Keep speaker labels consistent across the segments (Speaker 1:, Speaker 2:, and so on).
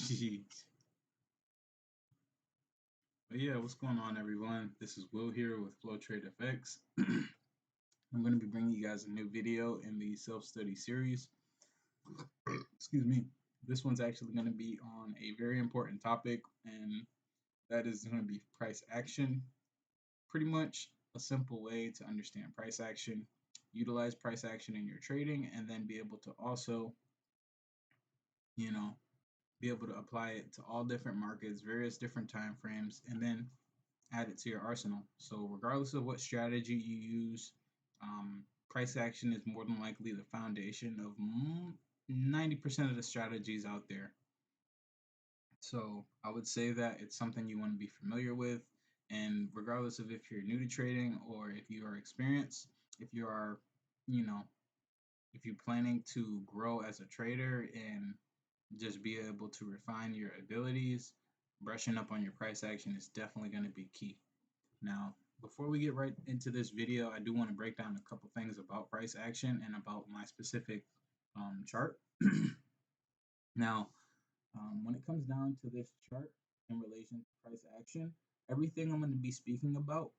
Speaker 1: Jeez. But yeah, what's going on, everyone? This is Will here with Flow Trade FX. I'm going to be bringing you guys a new video in the self-study series. Excuse me. This one's actually going to be on a very important topic, and that is going to be price action. Pretty much a simple way to understand price action, utilize price action in your trading, and then be able to also, you know, be able to apply it to all different markets, various different time frames, and then add it to your arsenal. So, regardless of what strategy you use, price action is more than likely the foundation of 90% of the strategies out there. So, I would say that it's something you want to be familiar with. And regardless of if you're new to trading or if you are experienced, if you are, you know, if you're planning to grow as a trader and just be able to refine your abilities, brushing up on your price action is definitely going to be key. Now, before we get right into this video, I do want to break down a couple things about price action and about my specific chart. Now, when it comes down to this chart in relation to price action, everything I'm going to be speaking about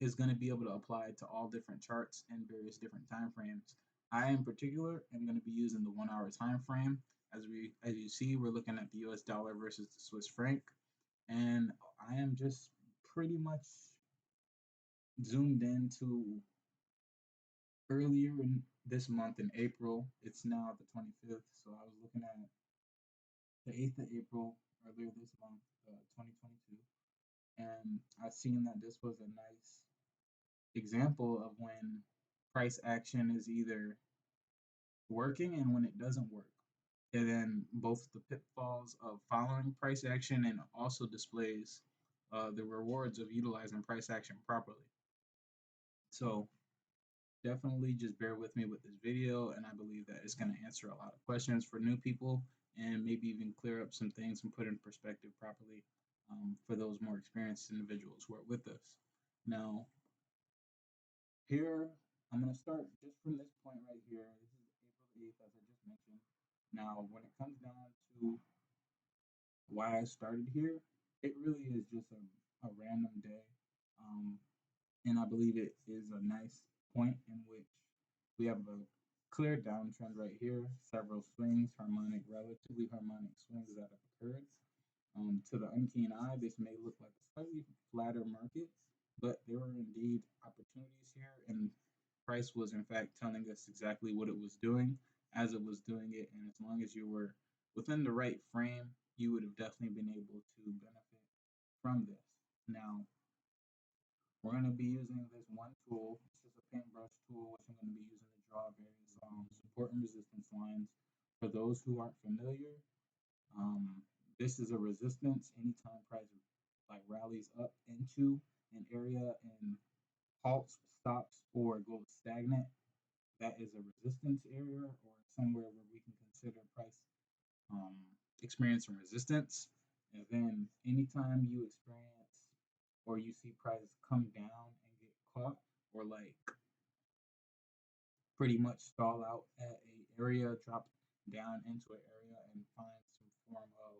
Speaker 1: is going to be able to apply to all different charts and various different time frames. I, in particular, am going to be using the 1 hour time frame. As you see, we're looking at the U.S. dollar versus the Swiss franc, and I am just pretty much zoomed into earlier in this month in April. It's now the 25th, so I was looking at the 8th of April earlier this month, 2022, and I seen that this was a nice example of when price action is either working and when it doesn't work. And then both the pitfalls of following price action and also displays the rewards of utilizing price action properly. So definitely just bear with me with this video, and I believe that it's going to answer a lot of questions for new people and maybe even clear up some things and put in perspective properly for those more experienced individuals who are with us. Now, here, I'm going to start just from this point right here. This is April 8th, as I just mentioned. Now, when it comes down to why I started here, it really is just a random day. Um, and I believe it is a nice point in which we have a clear downtrend right here, several swings, relatively harmonic swings that have occurred. To the unkeen eye, this may look like a slightly flatter market, but there were indeed opportunities here, and price was in fact telling us exactly what it was doing as it was doing it. And as long as you were within the right frame, you would have definitely been able to benefit from this. Now, we're going to be using this one tool. It's just a paintbrush tool, which I'm going to be using to draw various support and resistance lines. For those who aren't familiar, this is a resistance. Anytime price like rallies up into an area and halts, stops, or goes stagnant, that is a resistance area or somewhere where we can consider price um, experiencing resistance. And then anytime you experience or you see prices come down and get caught or like pretty much stall out at a area, drop down into an area and find some form of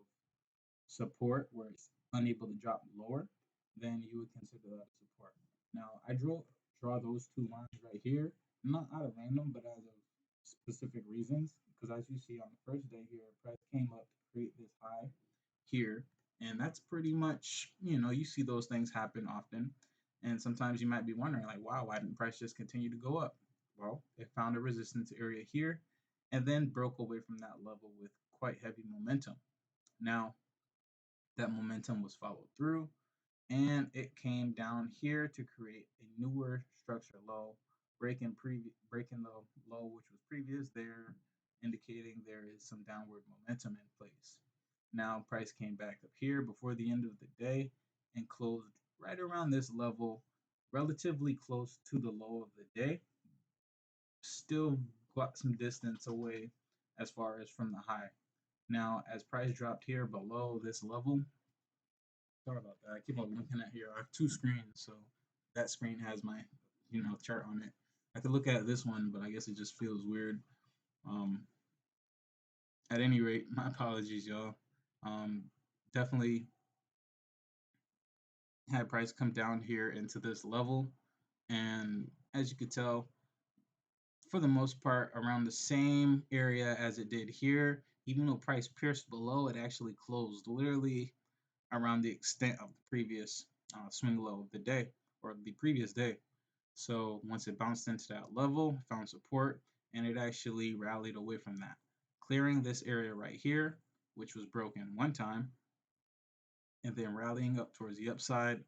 Speaker 1: support where it's unable to drop lower, then you would consider that a support. Now I draw those two lines right here, not out of random, but out of specific reasons. Because as you see on the first day here, price came up to create this high here, and that's pretty much, you see those things happen often. And sometimes you might be wondering, like, wow, why didn't price just continue to go up? Well, it found a resistance area here and then broke away from that level with quite heavy momentum. Now, that momentum was followed through and it came down here to create a newer structure low, breaking the low which was previous there, indicating there is some downward momentum in place. Now price came back up here before the end of the day and closed right around this level, relatively close to the low of the day. Still got some distance away as far as from the high. Now as price dropped here below this level, sorry about that. I keep on looking at here. I have two screens, so that screen has my, chart on it. I could look at this one, but I guess it just feels weird. Um, at any rate, my apologies, y'all. Definitely had price come down here into this level, and as you could tell, for the most part, around the same area as it did here. Even though price pierced below, it actually closed literally around the extent of the previous swing low of the day or the previous day. So once it bounced into that level, found support, and it actually rallied away from that, clearing this area right here, which was broken one time, and then rallying up towards the upside,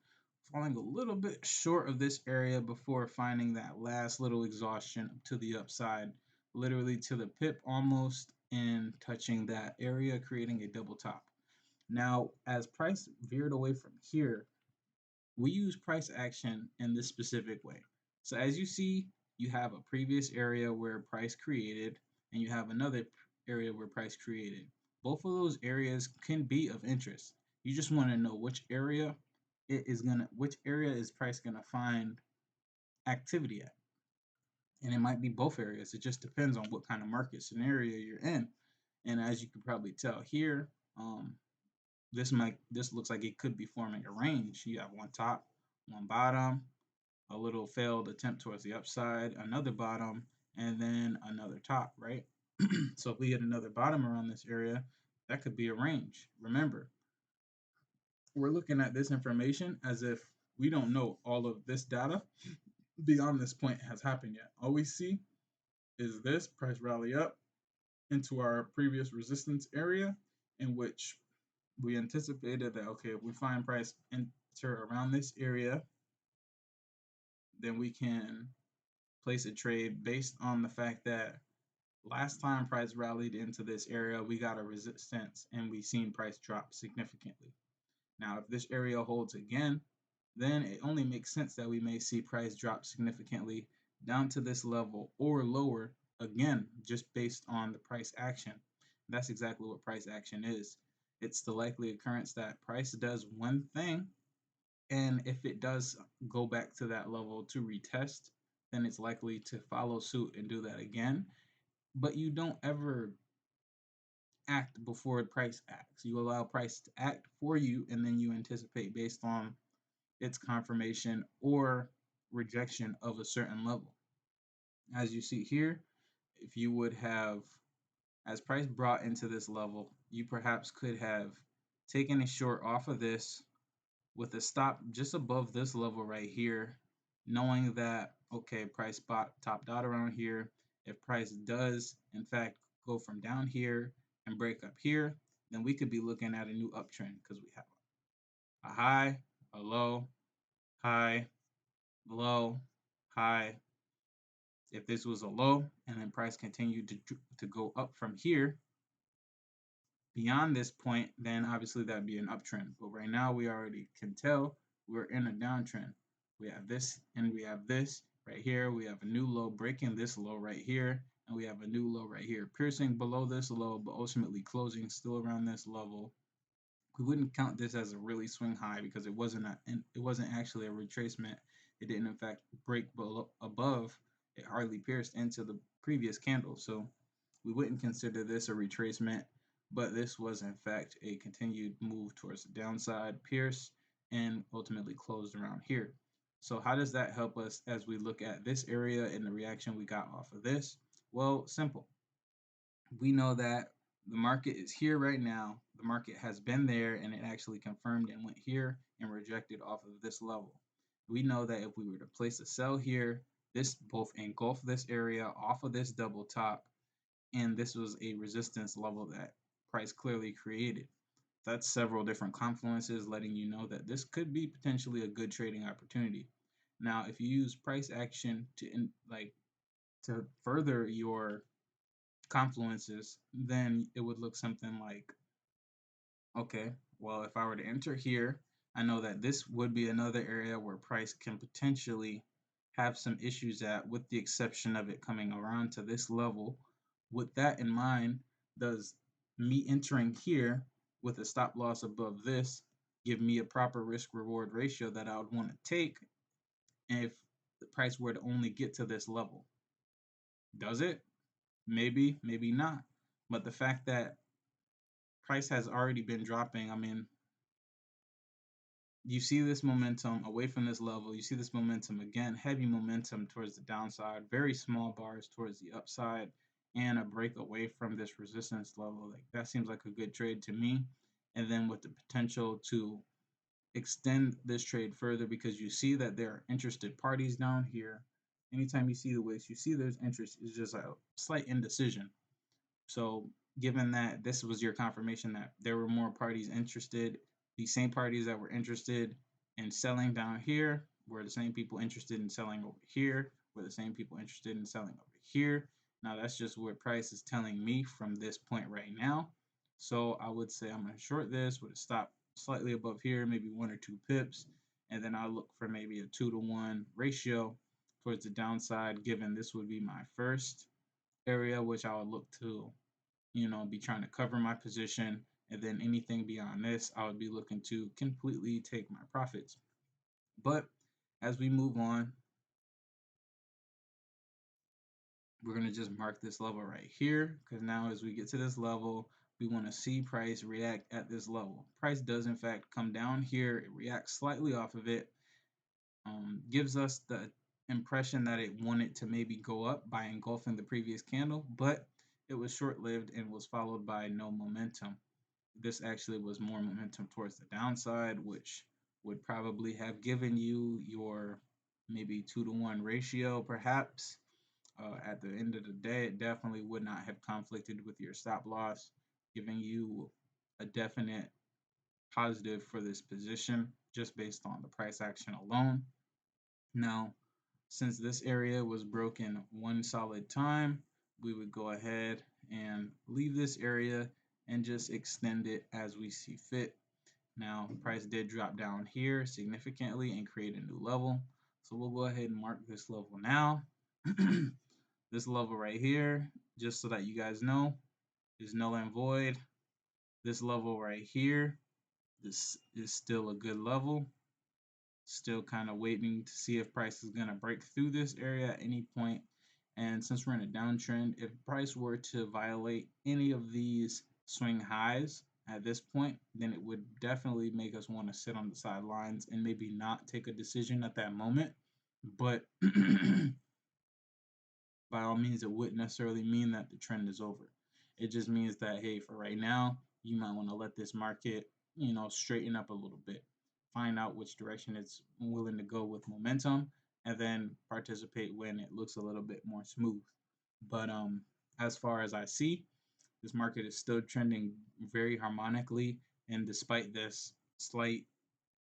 Speaker 1: falling a little bit short of this area before finding that last little exhaustion to the upside, literally to the pip almost, and touching that area, creating a double top. Now, as price veered away from here, we use price action in this specific way. So as you see, you have a previous area where price created, and you have another area where price created. Both of those areas can be of interest. You just want to know which area is price gonna find activity at. And it might be both areas. It just depends on what kind of market scenario you're in. And as you can probably tell here, this looks like it could be forming a range. You have one top, one bottom, a little failed attempt towards the upside, another bottom, and then another top, right? So if we get another bottom around this area, that could be a range. Remember, we're looking at this information as if we don't know all of this data beyond this point has happened yet. All we see is this price rally up into our previous resistance area, in which we anticipated that, okay, if we find price enter around this area, then we can place a trade based on the fact that last time price rallied into this area, we got a resistance and we seen price drop significantly. Now, if this area holds again, then it only makes sense that we may see price drop significantly down to this level or lower again, just based on the price action. That's exactly what price action is. It's the likely occurrence that price does one thing, and if it does go back to that level to retest, then it's likely to follow suit and do that again. But you don't ever act before price acts. You allow price to act for you, and then you anticipate based on its confirmation or rejection of a certain level. As you see here, if you would have, as price brought into this level, you perhaps could have taken a short off of this with a stop just above this level right here, knowing that, okay, price spot topped out around here. If price does, in fact, go from down here and break up here, then we could be looking at a new uptrend because we have a high, a low, high, low, high. If this was a low and then price continued to go up from here beyond this point, then obviously that'd be an uptrend. But right now we already can tell we're in a downtrend. We have this and we have this right here. We have a new low breaking this low right here, and we have a new low right here, piercing below this low, but ultimately closing still around this level. We wouldn't count this as a really swing high because it wasn't actually a retracement. It didn't in fact break below above. It hardly pierced into the previous candle, so we wouldn't consider this a retracement, but this was in fact a continued move towards the downside, pierce, and ultimately closed around here. So how does that help us as we look at this area and the reaction we got off of this? Well, simple. We know that the market is here right now. The market has been there and it actually confirmed and went here and rejected off of this level. We know that if we were to place a sell here, this both engulf this area off of this double top, and this was a resistance level that price clearly created. That's several different confluences letting you know that this could be potentially a good trading opportunity. Now, if you use price action to further your confluences, then it would look something like, okay, well, if I were to enter here, I know that this would be another area where price can potentially have some issues at, with the exception of it coming around to this level. With that in mind, does me entering here with a stop loss above this give me a proper risk reward ratio that I would want to take if the price were to only get to this level? Does it? Maybe, maybe not. But the fact that price has already been dropping. I mean, you see this momentum away from this level. You see this momentum again, heavy momentum towards the downside, very small bars towards the upside, and a break away from this resistance level. Like that seems like a good trade to me. And then with the potential to extend this trade further because you see that there are interested parties down here. Anytime you see the wicks, you see there's interest. It's just a slight indecision. So, given that this was your confirmation that there were more parties interested, the same parties that were interested in selling down here were the same people interested in selling over here, were the same people interested in selling over here. Now, that's just what price is telling me from this point right now. So, I would say I'm going to short this with a stop slightly above here, maybe 1 or 2 pips. And then I'll look for maybe a 2-to-1 ratio towards the downside, given this would be my first area, which I would look to, be trying to cover my position. And then anything beyond this, I would be looking to completely take my profits. But as we move on, we're going to just mark this level right here because now as we get to this level, we want to see price react at this level. Price does in fact come down here. It reacts slightly off of it, gives us the impression that it wanted to maybe go up by engulfing the previous candle, but it was short-lived and was followed by no momentum. This actually was more momentum towards the downside, which would probably have given you your maybe 2-to-1 ratio, perhaps. At the end of the day, it definitely would not have conflicted with your stop loss, giving you a definite positive for this position just based on the price action alone. Now, since this area was broken one solid time, we would go ahead and leave this area and just extend it as we see fit. Now, price did drop down here significantly and create a new level. So we'll go ahead and mark this level now. This level right here, just so that you guys know, is null and void. This level right here, this is still a good level. Still kind of waiting to see if price is going to break through this area at any point. And since we're in a downtrend, if price were to violate any of these swing highs at this point, then it would definitely make us want to sit on the sidelines and maybe not take a decision at that moment. But by all means, it wouldn't necessarily mean that the trend is over. It just means that, hey, for right now, you might want to let this market, straighten up a little bit, find out which direction it's willing to go with momentum, and then participate when it looks a little bit more smooth. But as far as I see, this market is still trending very harmonically, and despite this slight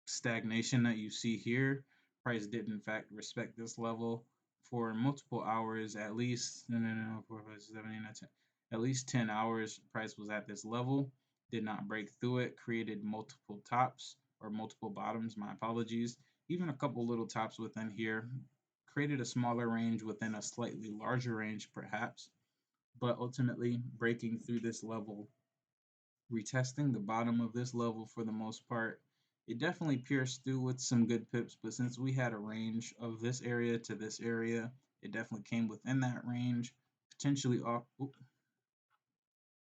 Speaker 1: stagnation that you see here, price did in fact respect this level for multiple hours, at least, no, 4, 5, 6, 7, 8, 9, 10, at least 10 hours. Price was at this level, did not break through it, created multiple tops or multiple bottoms, my apologies, even a couple little tops within here, created a smaller range within a slightly larger range perhaps, but ultimately breaking through this level, retesting the bottom of this level for the most part. It definitely pierced through with some good pips, but since we had a range of this area to this area, it definitely came within that range, potentially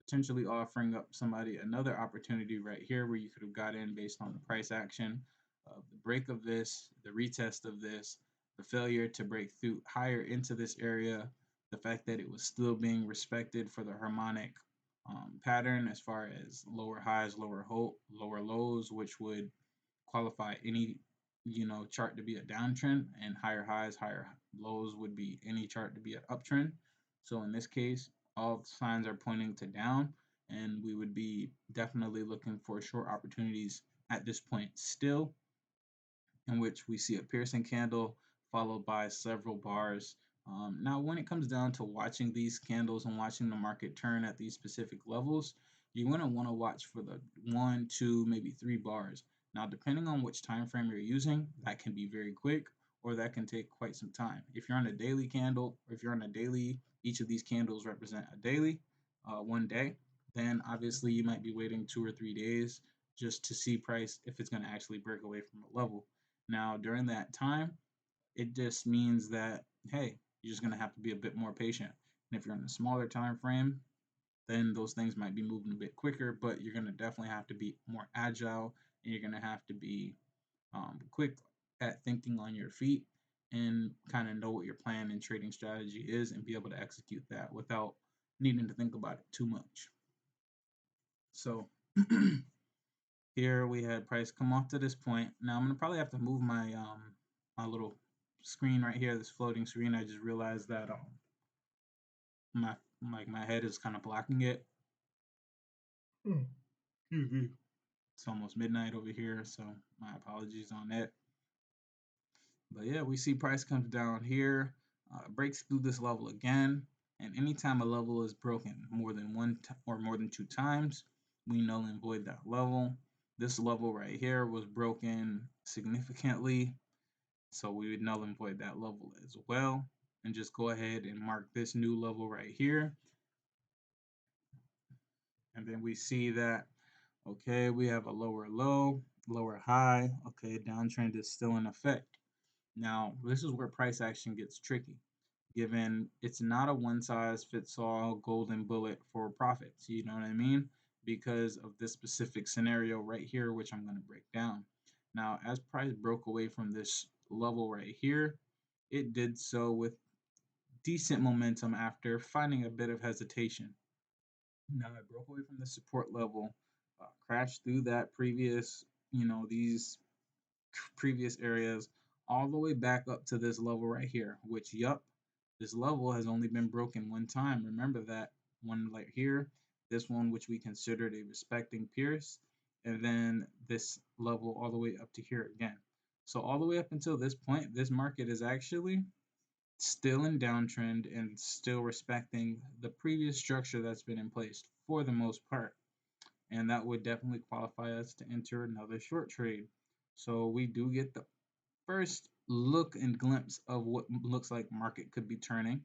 Speaker 1: potentially offering up somebody another opportunity right here where you could have got in based on the price action of the break of this, the retest of this, the failure to break through higher into this area, the fact that it was still being respected for the harmonic pattern as far as lower highs, lower lows, which would qualify any chart to be a downtrend, and higher highs, higher lows would be any chart to be an uptrend. So in this case, all signs are pointing to down, and we would be definitely looking for short opportunities at this point still, in which we see a piercing candle followed by several bars. Now, when it comes down to watching these candles and watching the market turn at these specific levels, you're going to want to watch for the 1, 2, maybe 3 bars. Now, depending on which time frame you're using, that can be very quick or that can take quite some time. If you're on a daily candle, or if you're on a daily, each of these candles represent a daily, one day, then obviously you might be waiting 2 or 3 days just to see price if it's going to actually break away from a level. Now, during that time, it just means that, hey, you're just going to have to be a bit more patient. And if you're in a smaller time frame, then those things might be moving a bit quicker, but you're going to definitely have to be more agile, and you're going to have to be quick at thinking on your feet and kind of know what your plan and trading strategy is and be able to execute that without needing to think about it too much. So here we had price come off to this point. Now I'm gonna probably have to move my little screen right here, this floating screen. I just realized that my my head is kind of blocking it. Mm-hmm. It's almost midnight over here, so my apologies on that. But yeah, we see price comes down here, breaks through this level again, and anytime a level is broken more than or more than two times, we null and void that level. This level right here was broken significantly, so we would null and void that level as well, and just go ahead and mark this new level right here. And then we see that, okay, we have a lower low, lower high, okay, downtrend is still in effect. Now, this is where price action gets tricky, given it's not a one size fits all golden bullet for profits. You know what I mean? Because of this specific scenario right here, which I'm going to break down. Now, as price broke away from this level right here, it did so with decent momentum after finding a bit of hesitation. Now, it broke away from the support level, crashed through that previous, these previous areas all the way back up to this level right here, which, yup, this level has only been broken one time. Remember that one right here, this one, which we considered a respecting Pierce, and then this level all the way up to here again. So all the way up until this point, this market is actually still in downtrend and still respecting the previous structure that's been in place for the most part. And that would definitely qualify us to enter another short trade. So we do get the first look and glimpse of what looks like market could be turning.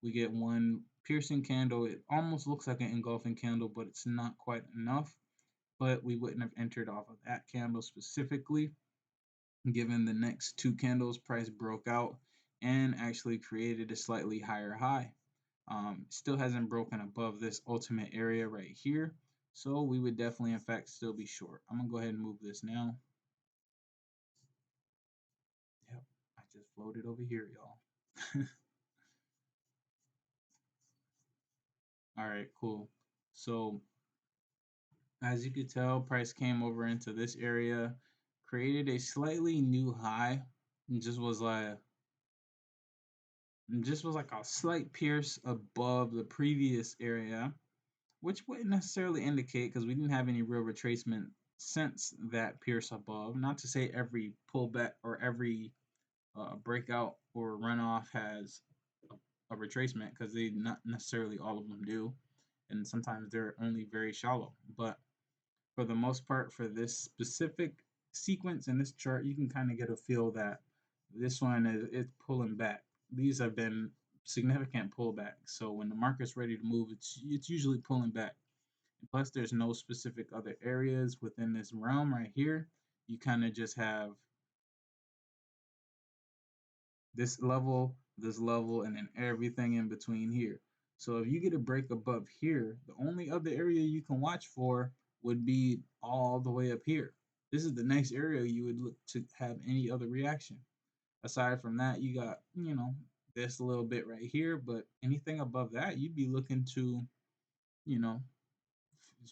Speaker 1: We get one piercing candle. It almost looks like an engulfing candle, but it's not quite enough. But we wouldn't have entered off of that candle specifically, given the next two candles price broke out and actually created a slightly higher high. Still hasn't broken above this ultimate area right here. So we would definitely, in fact, still be short. I'm going to go ahead and move this now. Yep, I just floated over here, y'all. All right, cool. So as you could tell, price came over into this area, created a slightly new high, and just was like a slight pierce above the previous area, which wouldn't necessarily indicate because we didn't have any real retracement since that pierce above. Not to say every pullback or every breakout or runoff has a retracement, because they not necessarily all of them do, and sometimes they're only very shallow. But for the most part, for this specific sequence in this chart, you can kind of get a feel that this one is pulling back. These have been significant pullbacks. So when the market's ready to move, it's usually pulling back. Plus, there's no specific other areas within this realm right here. You kind of just have this level, and then everything in between here. So if you get a break above here, the only other area you can watch for would be all the way up here. This is the next area you would look to have any other reaction. Aside from that, you got, this little bit right here, but anything above that, you'd be looking to, you know,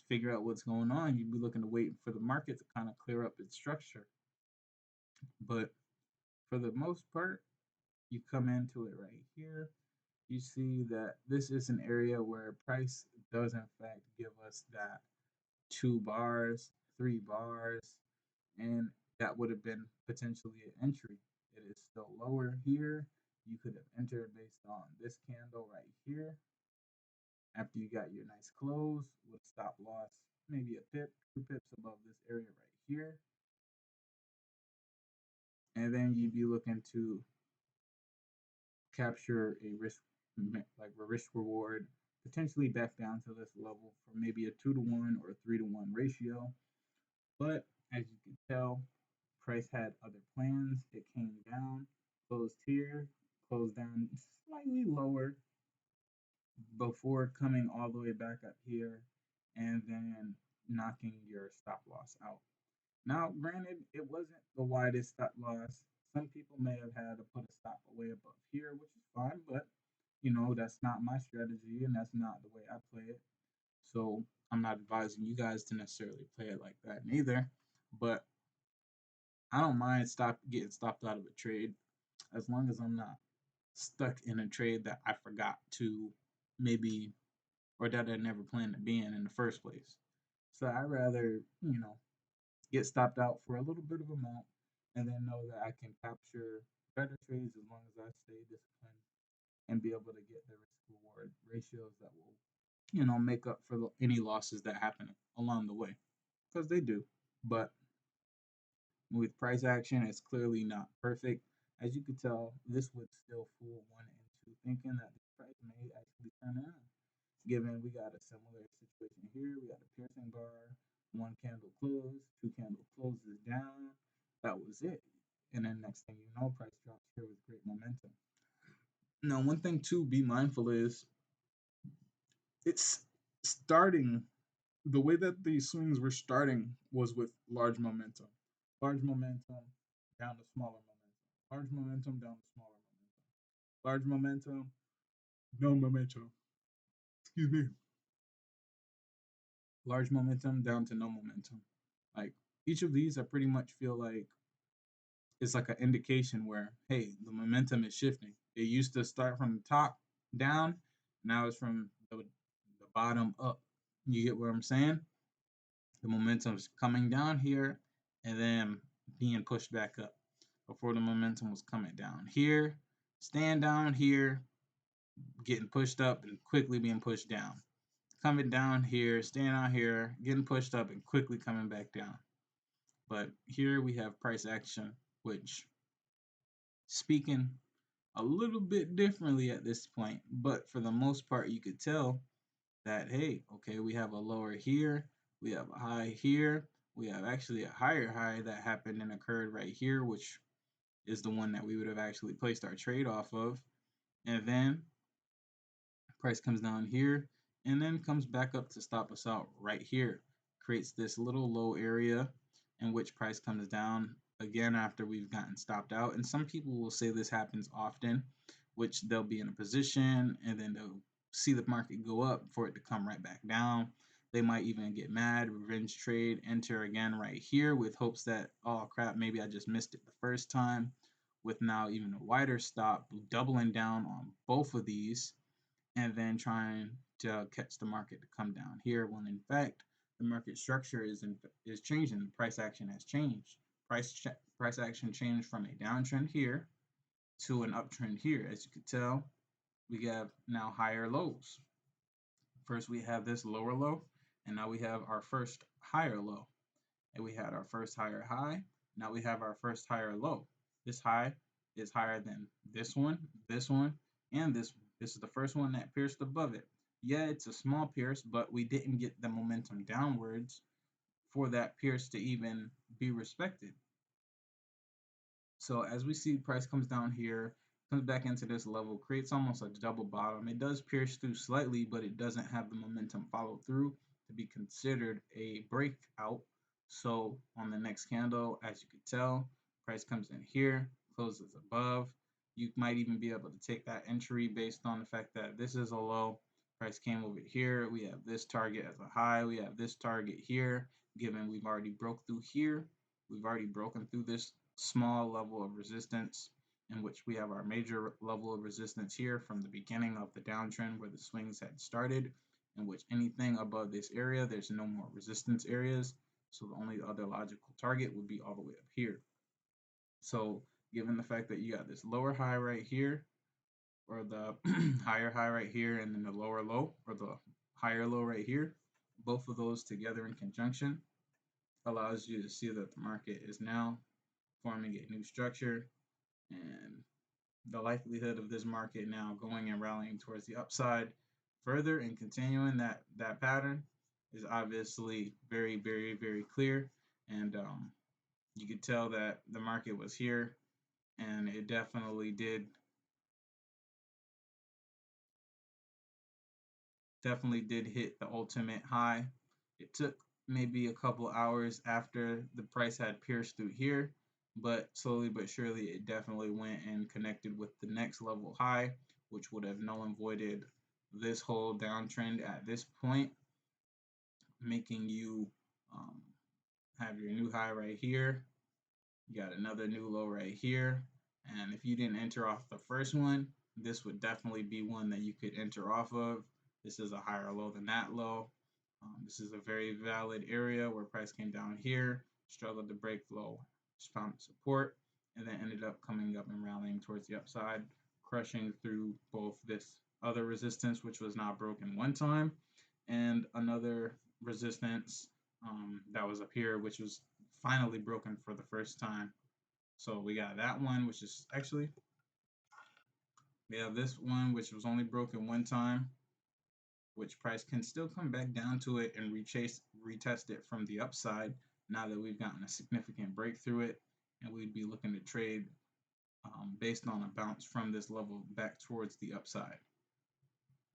Speaker 1: figure out what's going on. You'd be looking to wait for the market to kind of clear up its structure. But for the most part, you come into it right here, you see that this is an area where price does in fact give us that 2 bars, 3 bars, and that would have been potentially an entry. It is still lower here. You could have entered based on this candle right here. After you got your nice close with stop loss, maybe a pip, 2 pips above this area right here. And then you'd be looking to capture a risk reward, potentially back down to this level for maybe a 2-to-1 or a 3-to-1 ratio. But as you can tell, price had other plans. It came down, closed here, closed down slightly lower, before coming all the way back up here and then knocking your stop loss out. Now, granted, it wasn't the widest stop loss. Some people may have had to put a stop away above here, which is fine, but that's not my strategy and that's not the way I play it. So I'm not advising you guys to necessarily play it like that neither. But I don't mind getting stopped out of a trade as long as I'm not stuck in a trade that I forgot to maybe or that I never planned to be in the first place. So I rather, get stopped out for a little bit of amount and then know that I can capture better trades as long as I stay disciplined and be able to get the risk reward ratios that will, make up for any losses that happen along the way because they do. But with price action, it's clearly not perfect. As you could tell, this would still fool one into thinking that the price may actually turn around. Given we got a similar situation here, we got a piercing bar, one candle close, two candle closes down. That was it. And then next thing you know, price drops here with great momentum. Now, one thing to be mindful is it's starting the way that these swings were starting was with large momentum. Large momentum down to smaller momentum. Large momentum down to smaller momentum. Large momentum, no momentum. Excuse me. Large momentum down to no momentum. Like each of these, I pretty much feel like it's like an indication where, hey, the momentum is shifting. It used to start from the top down, now it's from the bottom up. You get what I'm saying? The momentum is coming down here and then being pushed back up. Before the momentum was coming down here, stand down here, getting pushed up and quickly being pushed down. Coming down here, staying out here, getting pushed up and quickly coming back down. But here we have price action, which speaking a little bit differently at this point, but for the most part, you could tell that, hey, okay, we have a lower here, we have a high here, we have actually a higher high that happened and occurred right here, which is the one that we would have actually placed our trade off of. And then price comes down here and then comes back up to stop us out right here. Creates this little low area in which price comes down again after we've gotten stopped out. And some people will say this happens often, which they'll be in a position and then they'll see the market go up for it to come right back down. They might even get mad, revenge trade, enter again right here with hopes that, oh crap, maybe I just missed it the first time, with now even a wider stop, doubling down on both of these and then trying to catch the market to come down here when in fact the market structure is changing. The price action has changed. Price action changed from a downtrend here to an uptrend here. As you can tell, we have now higher lows. First we have this lower low, and now we have our first higher low. And we had our first higher high. Now we have our first higher low. This high is higher than this one, and this one. This is the first one that pierced above it. Yeah, it's a small pierce, but we didn't get the momentum downwards for that pierce to even be respected. So as we see price comes down here, comes back into this level, creates almost a double bottom. It does pierce through slightly, but it doesn't have the momentum follow through to be considered a breakout. So on the next candle, as you can tell, price comes in here, closes above. You might even be able to take that entry based on the fact that this is a low. Price came over here. We have this target as a high. We have this target here. Given we've already broke through here, we've already broken through this small level of resistance, in which we have our major level of resistance here from the beginning of the downtrend where the swings had started, in which anything above this area, there's no more resistance areas. So the only other logical target would be all the way up here. So given the fact that you got this lower high right here, or the higher high right here, and then the lower low, or the higher low right here, both of those together in conjunction allows you to see that the market is now forming a new structure, and the likelihood of this market now going and rallying towards the upside further and continuing that pattern is obviously very, very, very clear. And you could tell that the market was here, and it definitely did definitely did hit the ultimate high. It took maybe a couple hours after the price had pierced through here, but slowly but surely it definitely went and connected with the next level high, which would have null and voided this whole downtrend at this point, making you um, have your new high right here. You got another new low right here. And if you didn't enter off the first one, this would definitely be one that you could enter off of. This is a higher low than that low. This is a very valid area where price came down here, struggled to break low, found support, and then ended up coming up and rallying towards the upside, crushing through both this other resistance, which was not broken one time, and another resistance that was up here, which was finally broken for the first time. So we got that one, which is actually, we have this one, which was only broken one time, which price can still come back down to it and retest it from the upside now that we've gotten a significant breakthrough it, and we'd be looking to trade based on a bounce from this level back towards the upside.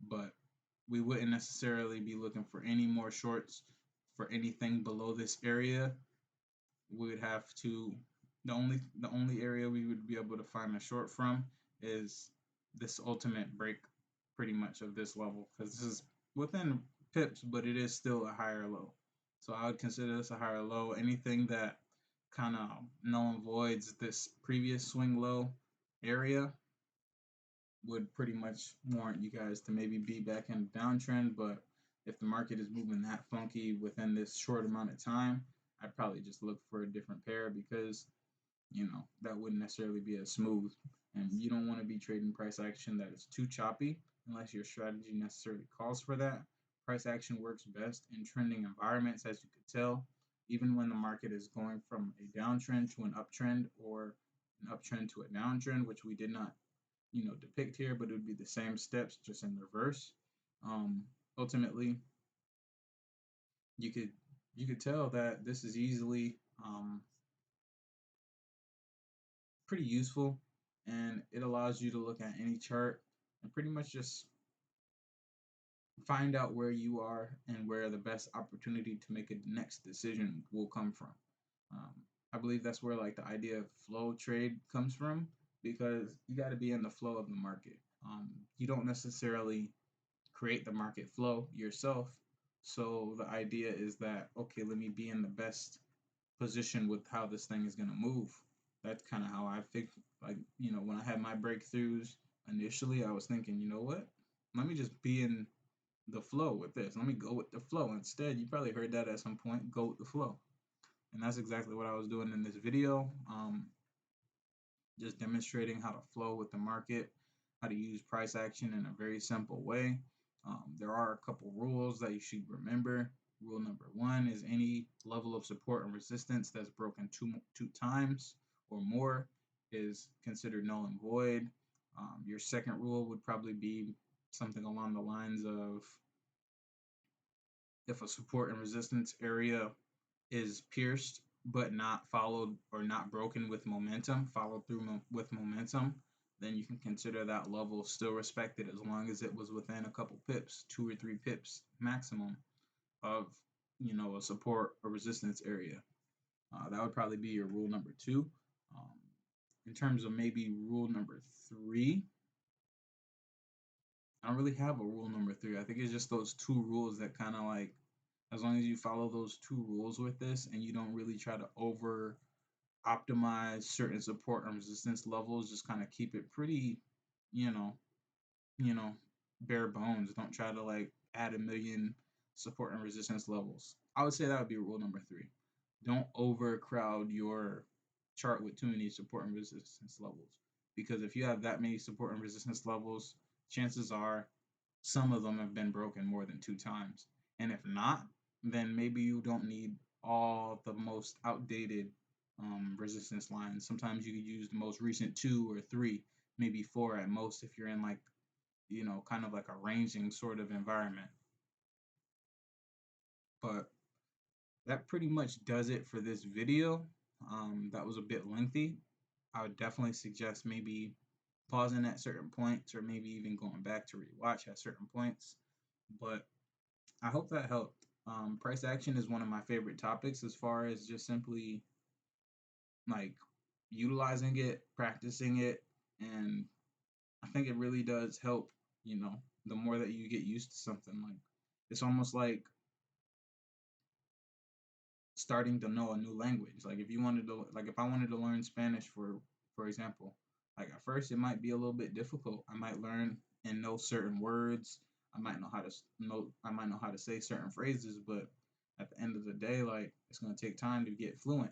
Speaker 1: But we wouldn't necessarily be looking for any more shorts for anything below this area. We would have to, the only area we would be able to find a short from is this ultimate break pretty much of this level, because this is within pips, but it is still a higher low. So I would consider this a higher low. Anything that kind of null and voids this previous swing low area would pretty much warrant you guys to maybe be back in a downtrend. But if the market is moving that funky within this short amount of time, I'd probably just look for a different pair, because that wouldn't necessarily be as smooth, and you don't want to be trading price action that is too choppy unless your strategy necessarily calls for that. Price action works best in trending environments, as you could tell, even when the market is going from a downtrend to an uptrend, or an uptrend to a downtrend, which we did not depict here, but it would be the same steps just in reverse. Ultimately, you could tell that this is easily pretty useful, and it allows you to look at any chart and pretty much just find out where you are and where the best opportunity to make a next decision will come from. Um, I believe that's where like the idea of flow trade comes from, because you got to be in the flow of the market. You don't necessarily create the market flow yourself. So the idea is that, okay, let me be in the best position with how this thing is going to move. That's kind of how I think. Like, when I had my breakthroughs initially, I was thinking, you know what? Let me just be in the flow with this. Let me go with the flow. Instead, you probably heard that at some point, go with the flow. And that's exactly what I was doing in this video. Just demonstrating how to flow with the market, how to use price action in a very simple way. There are a couple rules that you should remember. Rule number one is any level of support and resistance that's broken two times or more is considered null and void. Your second rule would probably be something along the lines of, if a support and resistance area is pierced but not followed or not broken with momentum, followed through with momentum, then you can consider that level still respected, as long as it was within a couple pips, 2 or 3 pips maximum of a support or resistance area. That would probably be your rule number two. Um, in terms of maybe rule number three, I don't really have a rule number three. I think it's just those two rules that kind of like, as long as you follow those two rules with this and you don't really try to over optimize certain support and resistance levels, just kind of keep it pretty, you know, you know, bare bones. Don't try to like add a million support and resistance levels. I would say that would be rule number three. Don't overcrowd your chart with too many support and resistance levels, because if you have that many support and resistance levels, chances are some of them have been broken more than 2 times. And if not, then maybe you don't need all the most outdated resistance lines. Sometimes you could use the most recent 2 or 3, maybe 4 at most, if you're in like, kind of like a ranging sort of environment. But that pretty much does it for this video. That was a bit lengthy. I would definitely suggest maybe pausing at certain points, or maybe even going back to rewatch at certain points. But I hope that helped. Price action is one of my favorite topics as far as just simply like utilizing it, practicing it, and I think it really does help, you know, the more that you get used to something. Like it's almost like starting to know a new language. Like if you wanted to, like if I wanted to learn Spanish, for example, like at first it might be a little bit difficult. I might learn and know certain words. I might know how to know. I might know how to say certain phrases, but at the end of the day, like it's gonna take time to get fluent.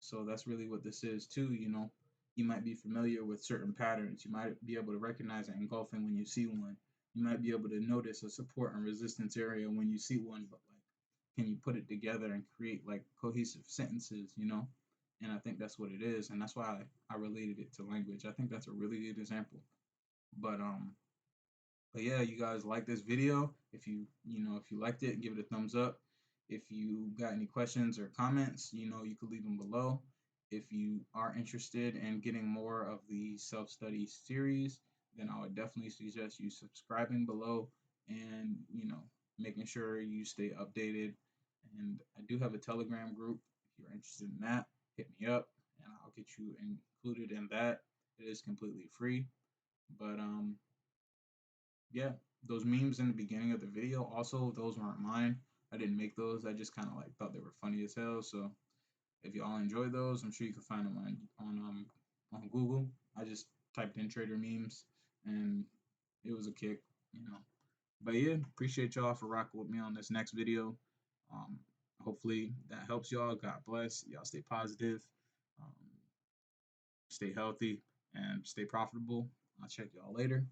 Speaker 1: So that's really what this is too. You know, you might be familiar with certain patterns. You might be able to recognize an engulfing when you see one. You might be able to notice a support and resistance area when you see one, but like can you put it together and create like cohesive sentences, you know? And I think that's what it is, and that's why I related it to language. I think that's a really good example. But but yeah, you guys like this video. If if you liked it, give it a thumbs up. If you got any questions or comments, you could leave them below. If you are interested in getting more of the self-study series, then I would definitely suggest you subscribing below and, making sure you stay updated. And I do have a Telegram group. If you're interested in that, hit me up and I'll get you included in that. It is completely free. But yeah, those memes in the beginning of the video, also those weren't mine. I didn't make those. I just kind of like thought they were funny as hell. So if y'all enjoy those, I'm sure you can find them on Google. I just typed in trader memes and it was a kick. But yeah, appreciate y'all for rocking with me on this next video. Um, hopefully that helps y'all. God bless. Y'all stay positive, um, stay healthy, and stay profitable. I'll check y'all later.